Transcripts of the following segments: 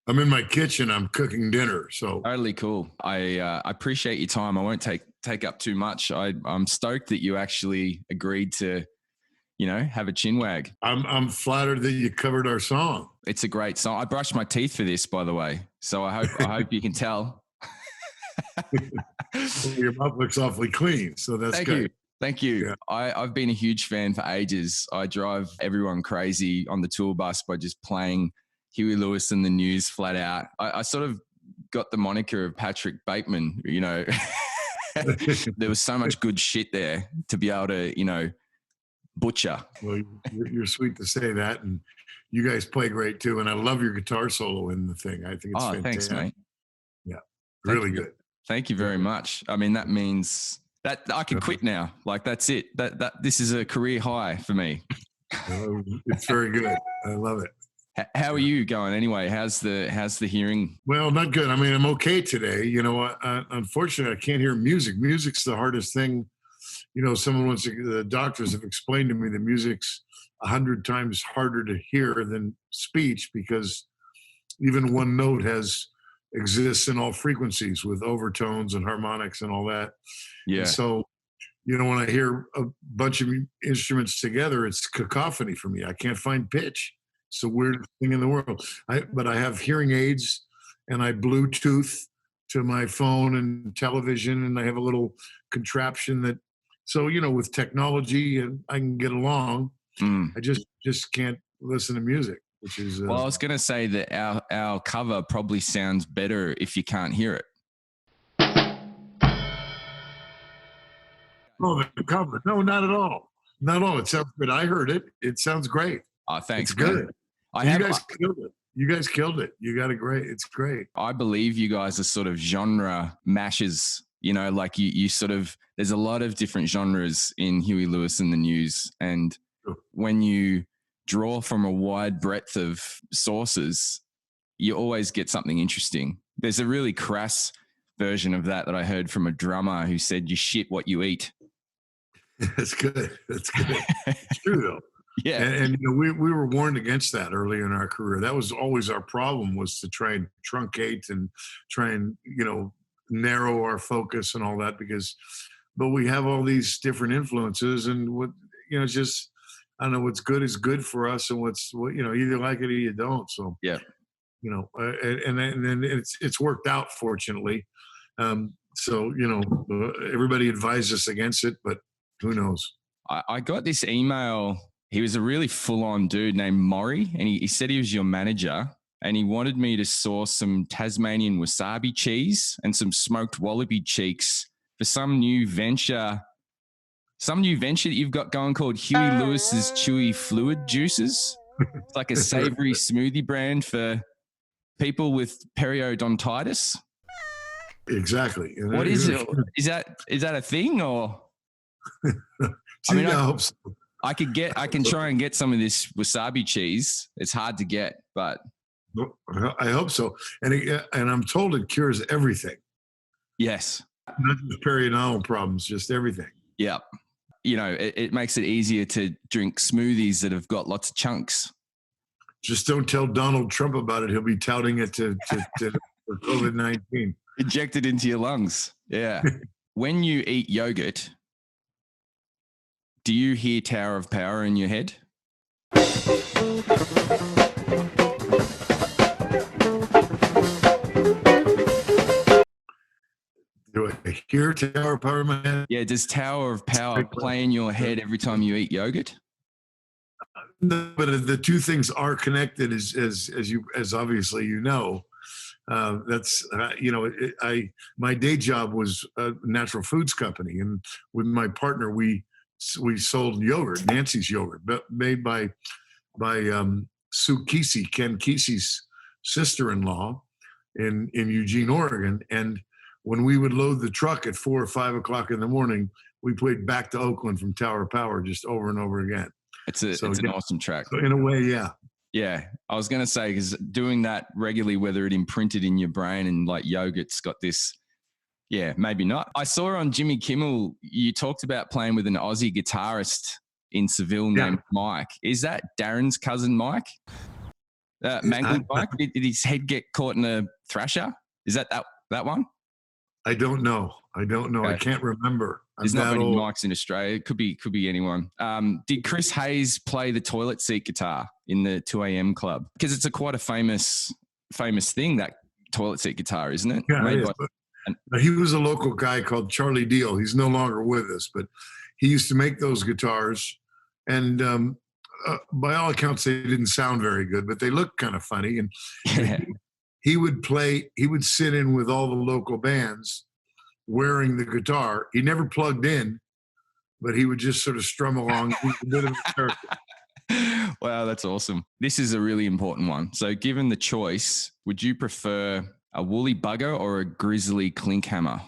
I'm in my kitchen. I'm cooking dinner. So Totally cool. I appreciate your time. I won't take up too much. I'm stoked that you actually agreed to, have a chin wag. I'm flattered that you covered our song. It's a great song. I brushed my teeth for this, by the way. So I hope you can tell. Well, your mouth looks awfully clean, so that's good. Thank you. Yeah. I've been a huge fan for ages. I drive everyone crazy on the tour bus by just playing Huey Lewis and the News flat out. I sort of got the moniker of Patrick Bateman, There was so much good shit there to be able to, butcher. Well, you're sweet to say that, and you guys play great too. And I love your guitar solo in the thing. I think it's fantastic. Thanks, mate. Yeah, really good. Thank you very much. I mean, that means that I can quit now. Like, that's it. This is a career high for me. It's very good. I love it. How are you going anyway? How's the hearing? Well, not good. I mean, I'm okay today. Unfortunately, I can't hear music. Music's the hardest thing. The doctors have explained to me that music's 100 times harder to hear than speech, because even one note exists in all frequencies with overtones and harmonics and all that. Yeah. And so, when I hear a bunch of instruments together, it's cacophony for me. I can't find pitch. It's the weirdest thing in the world. But I have hearing aids, and I Bluetooth to my phone and television, and I have a little contraption that, so, with technology, I can get along. I just can't listen to music, which is... Well, I was going to say that our cover probably sounds better if you can't hear it. Oh, the cover. No, not at all. Not at all. It sounds good. I heard it. It sounds great. Oh, thanks. It's good. You guys killed it. You guys killed it. You got it great. It's great. I believe you guys are sort of genre mashers. Like you sort of, there's a lot of different genres in Huey Lewis and the News. And when you draw from a wide breadth of sources, you always get something interesting. There's a really crass version of that I heard from a drummer who said, "You shit what you eat." That's good. That's good. It's true, though. Yeah. And we were warned against that early in our career. That was always our problem, was to try and truncate and try and, narrow our focus and all that, but we have all these different influences, and it's just, I don't know, what's good is good for us, and what either like it or you don't. So, yeah. And then it's worked out, fortunately. So, everybody advised us against it, but who knows? I got this email. He was a really full-on dude named Maury, and he said he was your manager, and he wanted me to source some Tasmanian wasabi cheese and some smoked wallaby cheeks for some new venture that you've got going called Huey Lewis's Chewy Fluid Juices. It's like a savory smoothie brand for people with periodontitis. Exactly. What is it? Is that a thing, or? I hope so. I can try and get some of this wasabi cheese. It's hard to get, but I hope so. And I'm told it cures everything. Yes. Not just periodontal problems, just everything. Yeah. It makes it easier to drink smoothies that have got lots of chunks. Just don't tell Donald Trump about it. He'll be touting it to for COVID-19. Injected into your lungs. Yeah. When you eat yogurt, do you hear Tower of Power in your head? Do I hear Tower of Power in my head? Yeah, does Tower of Power play in your head every time you eat yogurt? No, but the two things are connected, as obviously you know. That's my day job was a natural foods company, and with my partner we sold yogurt, Nancy's yogurt, made by Sue Kesey, Ken Kesey's sister-in-law in Eugene, Oregon. And when we would load the truck at 4 or 5 o'clock in the morning, we played Back to Oakland from Tower of Power just over and over again. It's an awesome track. So in a way, yeah. Yeah, I was going to say, because doing that regularly, whether it imprinted in your brain, and like yogurt's got this, yeah, maybe not. I saw on Jimmy Kimmel, you talked about playing with an Aussie guitarist in Seville named Mike. Is that Darren's cousin Mike? Mangled bike? Did his head get caught in a thrasher? Is that one? I don't know. I Okay. can't remember. There's not many Mikes in Australia. It could be anyone. Did Chris Hayes play the toilet seat guitar in the 2am club? Because it's quite a famous thing, that toilet seat guitar, isn't it? Yeah, it is. But he was a local guy called Charlie Deal. He's no longer with us, but he used to make those guitars. And by all accounts, they didn't sound very good, but they looked kind of funny. And he would sit in with all the local bands wearing the guitar. He never plugged in, but he would just sort of strum along. He was a bit of a character. Wow, that's awesome. This is a really important one. So given the choice, would you prefer a woolly bugger or a grizzly clink hammer?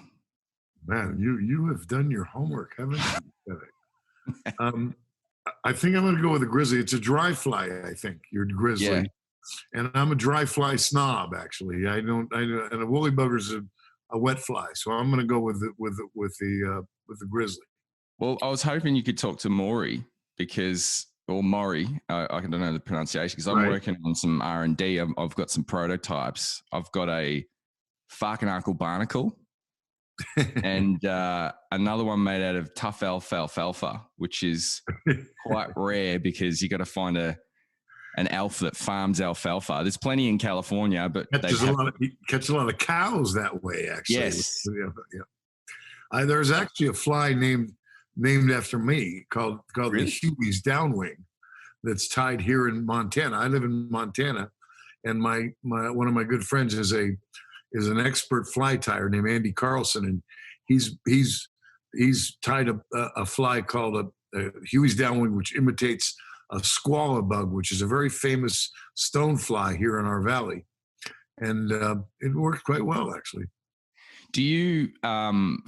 Man, you have done your homework, haven't you? I think I'm going to go with a grizzly. It's a dry fly, I think. You're grizzly. Yeah. And I'm a dry fly snob, actually. And a woolly bugger's a wet fly. So I'm going to go with the grizzly. Well, I was hoping you could talk to Maury or Maury, I don't know the pronunciation, because I'm working on some R&D. I've got some prototypes. I've got a fucking Uncle Barnacle and another one made out of tough alfalfa, which is quite rare because you got to find an elf that farms alfalfa. There's plenty in California, but catch a lot of cows that way, actually. Yes. Yeah. There's actually a fly named after me called really? The Huey's downwing that's tied here in Montana. I live in Montana, and my one of my good friends is an expert fly tyer named Andy Carlson, and he's tied a fly called a Huey's downwing, which imitates a squalla bug, which is a very famous stone fly here in our valley, and it worked quite well, actually. Do you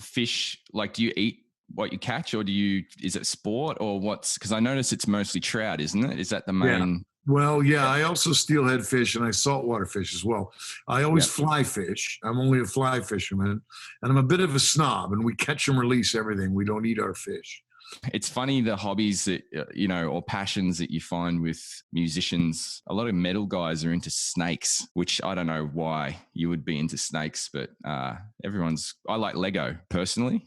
fish? Like, do you eat what you catch, or is it sport, or what's? Because I notice it's mostly trout, isn't it? Is that the main? Yeah. Well, yeah, I also steelhead fish and I saltwater fish as well. I always fly fish. I'm only a fly fisherman, and I'm a bit of a snob, and we catch and release everything. We don't eat our fish. It's funny, the hobbies that, or passions that you find with musicians. A lot of metal guys are into snakes, which I don't know why you would be into snakes, but I like Lego personally.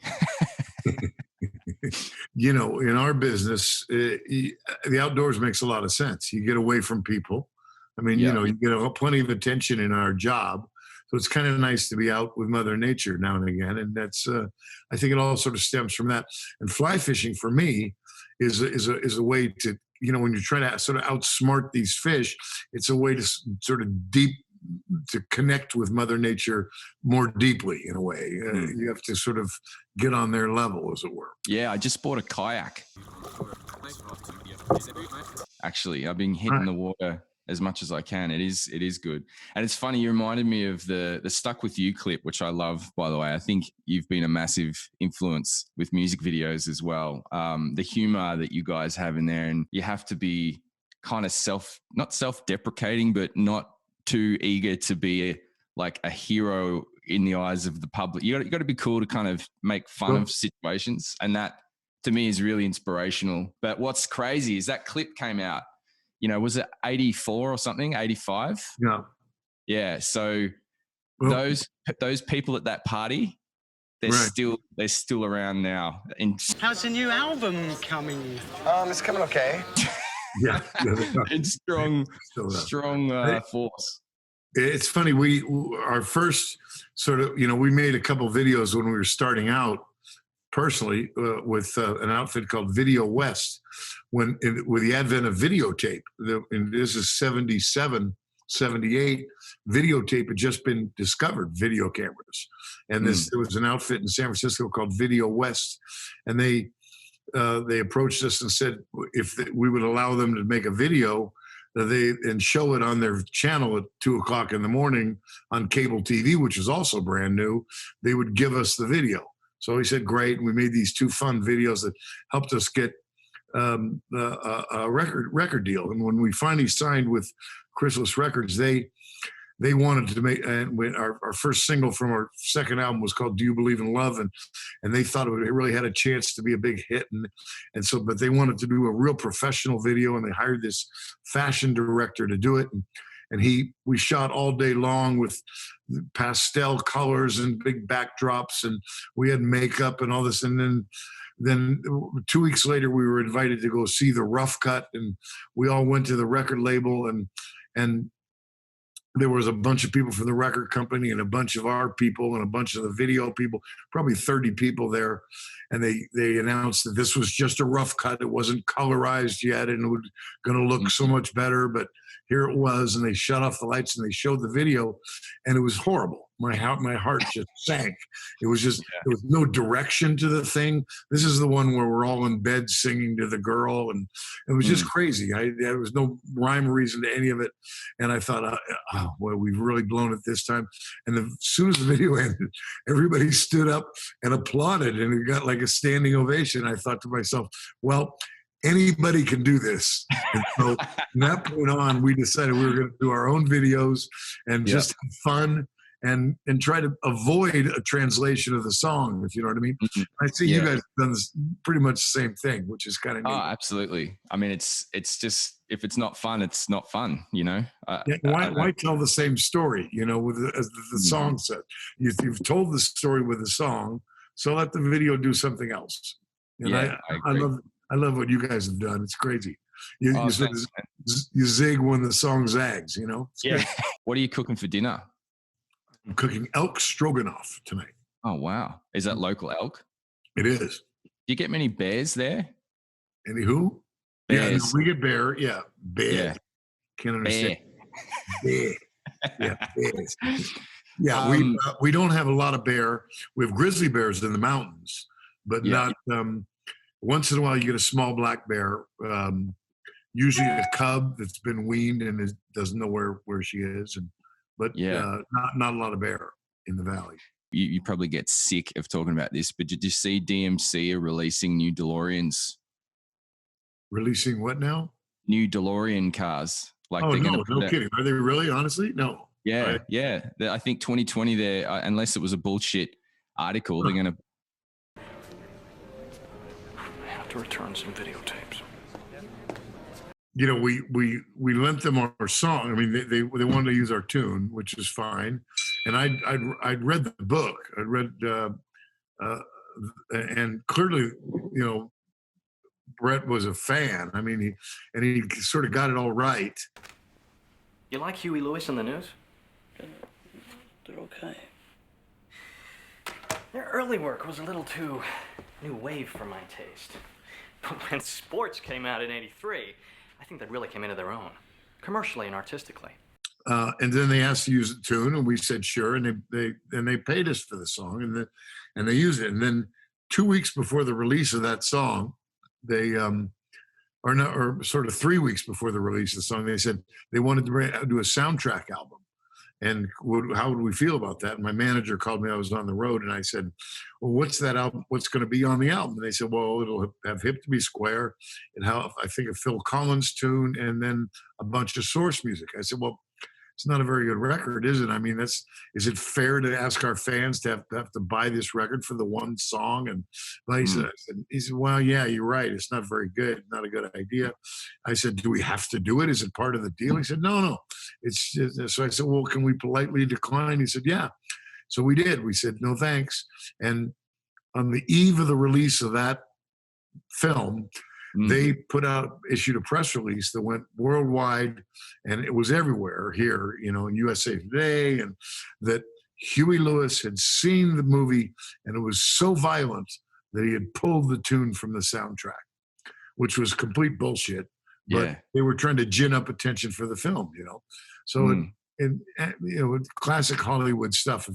In our business, the outdoors makes a lot of sense. You get away from people. I mean, you get plenty of attention in our job. So it's kind of nice to be out with Mother Nature now and again. And that's, I think it all sort of stems from that. And fly fishing for me is a way to, when you're trying to sort of outsmart these fish, it's a way to sort of to connect with Mother Nature more deeply in a way. You have to sort of get on their level, as it were. Yeah, I just bought a kayak. Actually, I've been hitting the water as much as I can. It is good. And it's funny, you reminded me of the Stuck With You clip, which I love, by the way. I think you've been a massive influence with music videos as well. The humor that you guys have in there, and you have to be kind of not self-deprecating, but not too eager to be like a hero in the eyes of the public. You got to be cool to kind of make fun of situations. And that to me is really inspirational. But what's crazy is that clip came out, was it 84 or something, 85? Yeah. Yeah. So those people at that party, they're still around now. How's the new album coming? It's coming okay. Yeah. It's strong force. It's funny. Our first sort of, we made a couple videos when we were starting out personally with an outfit called Video West with the advent of videotape. And this is 77, 78. Videotape had just been discovered, video cameras. And there was an outfit in San Francisco called Video West. And they approached us and said if we would allow them to make a video and show it on their channel at 2:00 in the morning on cable TV, which is also brand new, they would give us the video. So we said, great. And we made these 2 fun videos that helped us get a record deal. And when we finally signed with Chrysalis Records, they wanted to make, and our first single from our second album was called Do You Believe in Love? And they thought it really had a chance to be a big hit. But they wanted to do a real professional video, and they hired this fashion director to do it. we shot all day long with pastel colors and big backdrops, and we had makeup and all this. And then 2 weeks later, we were invited to go see the rough cut, and we all went to the record label, and there was a bunch of people from the record company and a bunch of our people and a bunch of the video people, probably 30 people there. And they announced that this was just a rough cut. It wasn't colorized yet, and it was going to look so much better. But here it was, and they shut off the lights and they showed the video, and it was horrible. My heart just sank. It was just, there was no direction to the thing. This is the one where we're all in bed singing to the girl, and it was just crazy. There was no rhyme or reason to any of it. And I thought, oh, well, we've really blown it this time. And as soon as the video ended, everybody stood up and applauded, and it got like a standing ovation. I thought to myself, well, anybody can do this. And so from that point on, we decided we were going to do our own videos and just have fun and try to avoid a translation of the song, if you know what I mean. I see you guys have done this, pretty much the same thing, which is kind of neat. Oh, absolutely. I mean, it's just, if it's not fun, it's not fun, you know? Why tell the same story, you know, as the song said? You've told the story with the song, so let the video do something else. And I love what you guys have done. It's crazy. You zig when the song zags, you know? Great. What are you cooking for dinner? I'm cooking elk stroganoff tonight. Oh, wow. Is that local elk? It is. Do you get many bears there? Any who? Bears. Yeah, no, we get bear. Yeah, bear. Yeah. Can't understand. Bear. Yeah, bears. Yeah, we don't have a lot of bear. We have grizzly bears in the mountains, but not. Once in a while, you get a small black bear. Usually a cub that's been weaned and doesn't know where she is, but not a lot of bear in the valley. You probably get sick of talking about this, but did you see DMC are releasing new DeLoreans? Releasing what now? New DeLorean cars. Like no kidding. Are they really? Honestly, no. Yeah, right. yeah. I think 2020 there, unless it was a bullshit article, they're going to. I have to return some videotapes. You know, we lent them our song. I mean, they wanted to use our tune, which is fine. And I'd read the book. I'd read, and clearly, you know, Brett was a fan. I mean, he sort of got it all right. You like Huey Lewis in the news? They're okay. Their early work was a little too new wave for my taste. But when sports came out in '83, I think they really came into their own, commercially and artistically. And then they asked to use the tune, and we said sure, and they paid us for the song, and they used it. And then 2 weeks before the release of that song, or sort of 3 weeks before the release of the song, they said they wanted to do a soundtrack album. And how would we feel about that? And my manager called me. I was on the road, and I said, well, what's that album? What's going to be on the album? And they said, well, it'll have Hip to Be Square, and I think a Phil Collins tune, and then a bunch of Source music. I said, well, it's not a very good record, is it? I mean, is it fair to ask our fans to have to buy this record for the one song? And he said, well, yeah, you're right. It's not very good. Not a good idea. I said, do we have to do it? Is it part of the deal? He said, no. It's just, so I said, well, can we politely decline? He said, yeah. So we did. We said, no, thanks. And on the eve of the release of that film, they issued a press release that went worldwide, and it was everywhere here, you know, in USA Today, and that Huey Lewis had seen the movie, and it was so violent that he had pulled the tune from the soundtrack, which was complete bullshit. But they were trying to gin up attention for the film, you know. So you know, classic Hollywood stuff.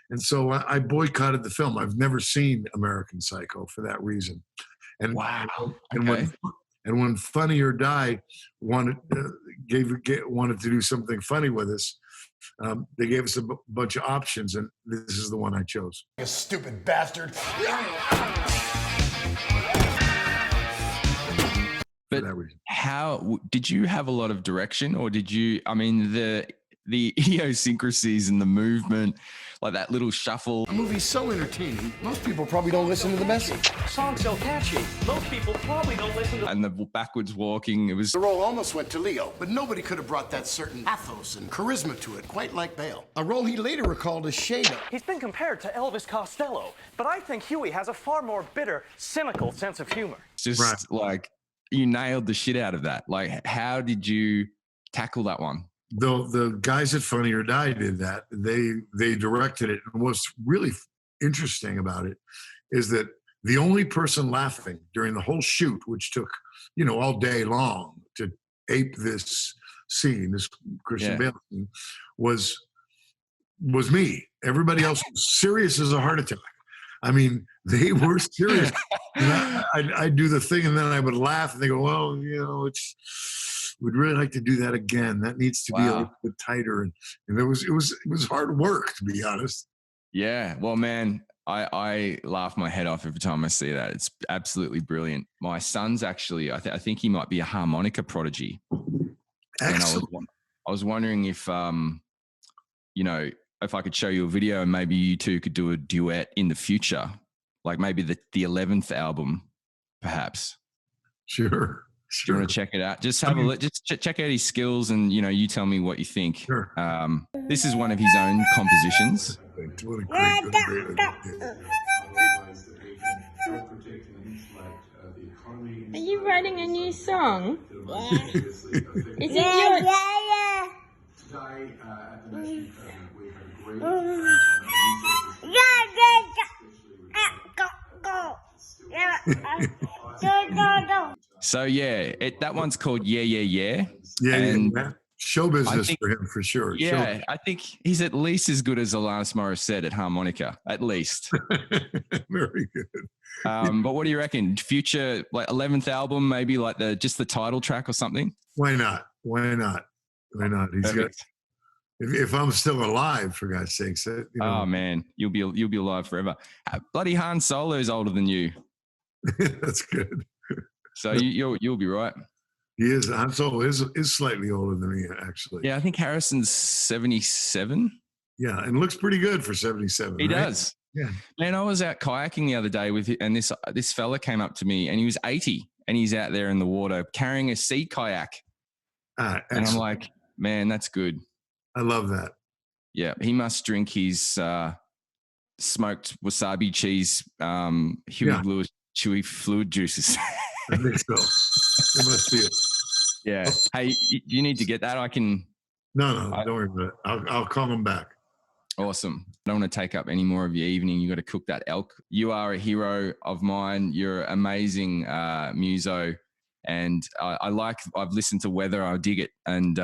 And so I boycotted the film. I've never seen American Psycho for that reason. And wow. And when Funny or Die wanted to do something funny with us, they gave us a bunch of options, and this is the one I chose. You stupid bastard! But how did you have a lot of direction, or did you? I mean, the idiosyncrasies and the movement, like that little shuffle. The movie's so entertaining, most people probably don't listen to the message. Song's so catchy. Most people probably don't listen to. And the backwards walking, it was. The role almost went to Leo, but nobody could have brought that certain pathos and charisma to it, quite like Bale. A role he later recalled as Shada. He's been compared to Elvis Costello, but I think Huey has a far more bitter, cynical sense of humor. Just like you nailed the shit out of that. Like, how did you tackle that one? The guys at Funny or Die did that. They directed it. And what's really interesting about it is that the only person laughing during the whole shoot, which took, all day long to ape this scene, this Christian Bale scene, was me. Everybody else was serious as a heart attack. I mean, they were serious. I'd do the thing and then I would laugh and they go, well, we'd really like to do that again. That needs to be a little bit tighter. And it was hard work, to be honest. Yeah. Well, man, I laugh my head off every time I see that. It's absolutely brilliant. My son's actually, I think he might be a harmonica prodigy. Excellent. And I was wondering if, if I could show you a video and maybe you two could do a duet in the future, like maybe the 11th album, perhaps. Sure. Do you want to check it out? Just have a look. Just check out his skills, and you tell me what you think. Sure. This is one of his own compositions. Are you writing a new song? Yeah. Is it So that one's called Yeah. Yeah. Show business for him for sure. Yeah, I think he's at least as good as Alanis Morissette at harmonica, at least. Very good. But what do you reckon? Future, like 11th album, maybe like just the title track or something? Why not? He's got. If I'm still alive, for God's sakes. Oh man, you'll be alive forever. Bloody Han Solo is older than you. That's good. So you'll be right. He is. Han Solo is slightly older than me, actually. Yeah, I think Harrison's 77. Yeah, and looks pretty good for 77. He does. Yeah. Man, I was out kayaking the other day and this fella came up to me and he was 80 and he's out there in the water carrying a sea kayak. And I'm like, man, that's good. I love that. Yeah, he must drink his smoked wasabi cheese, Huey Lewis chewy fluid juices. I think so. It must be it. Yeah. Hey, you need to get that. I can. No, don't worry about it. I'll call him back. Awesome. I don't want to take up any more of your evening. You got to cook that elk. You are a hero of mine. You're amazing muso. And I've listened to Weather. I dig it. And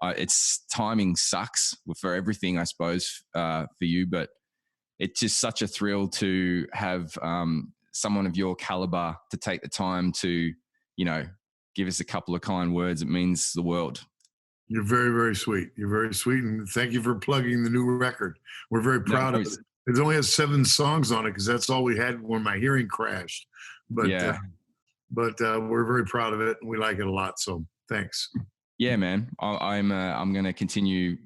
its timing sucks for everything, I suppose, for you. But it's just such a thrill to have someone of your caliber to take the time to, give us a couple of kind words. It means the world. You're very, very sweet. You're very sweet. And thank you for plugging the new record. We're very proud of it. It only has 7 songs on it because that's all we had when my hearing crashed. But we're very proud of it and we like it a lot. So thanks. Yeah, man. I'm going to continue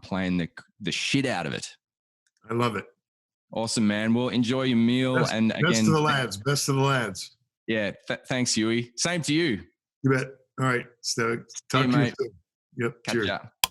playing the shit out of it. I love it. Awesome, man. Well, enjoy your meal. Best of the lads. Best of the lads. Yeah. Thanks, Huey. Same to you. You bet. All right. So talk to you soon. Yep. Catch Cheers. ya.